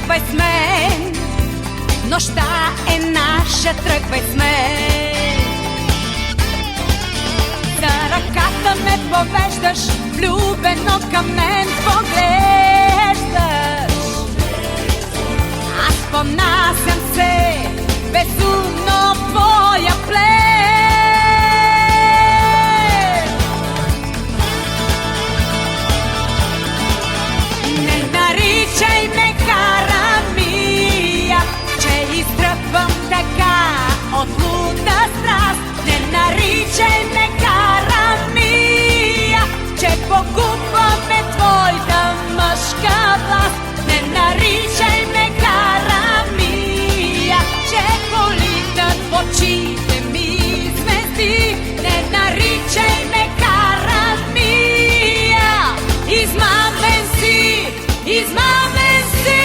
тръгвай с мен, нощта е наша, тръгвай с мен. За ръката ме повеждаш, влюбено към мен поглеждаш. Аз понасям се безумно в твоя плен. Не наричай ме Карамия, че изтръпвам така от луда страст. Не наричай ме Карамия, че погубваме твоята мъжка власт. Не наричай ме Карамия, че политат в очите ми звезди. Не наричай ме Карамия, измамен си, измамен си.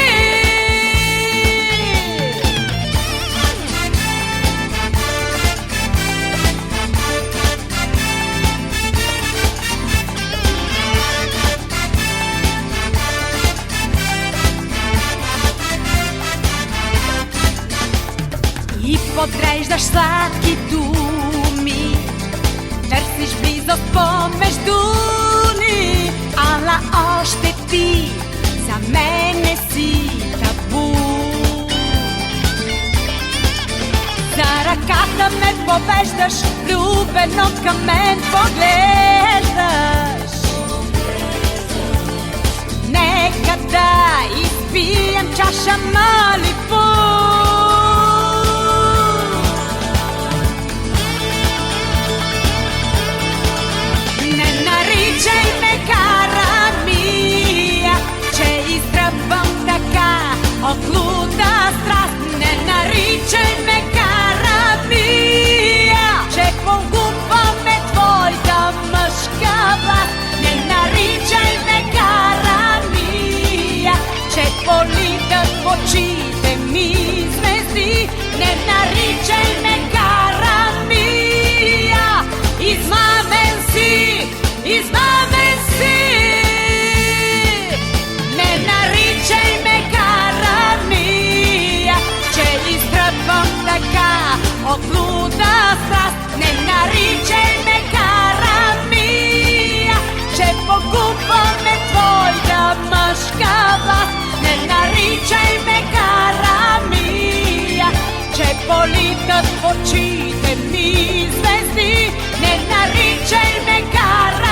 И подреждаш сладки думи, търсиш близост помежду ни, ала още ти за мене си табу. За ръката ме повеждаш, влюбено към мен поглеждаш. Нека да изпием чаша Малибу. Не наричай ме Карамия, че изтръпвам така от луда страст. Не наричай ме Карамия, че погубваме твоята мъжка власт. Не наричай ме Карамия, че политат в очите ми звезди. Не наричай ме Карамия, измамен си, измамен си. Не наричай ме Карамия, че изтръпвам така от луда страст. Не наричай ме Карамия, че погубваме твоята мъжка власт. Не наричай ме Карамия, че политат в очите ми звезди. Не наричай ме Карамия,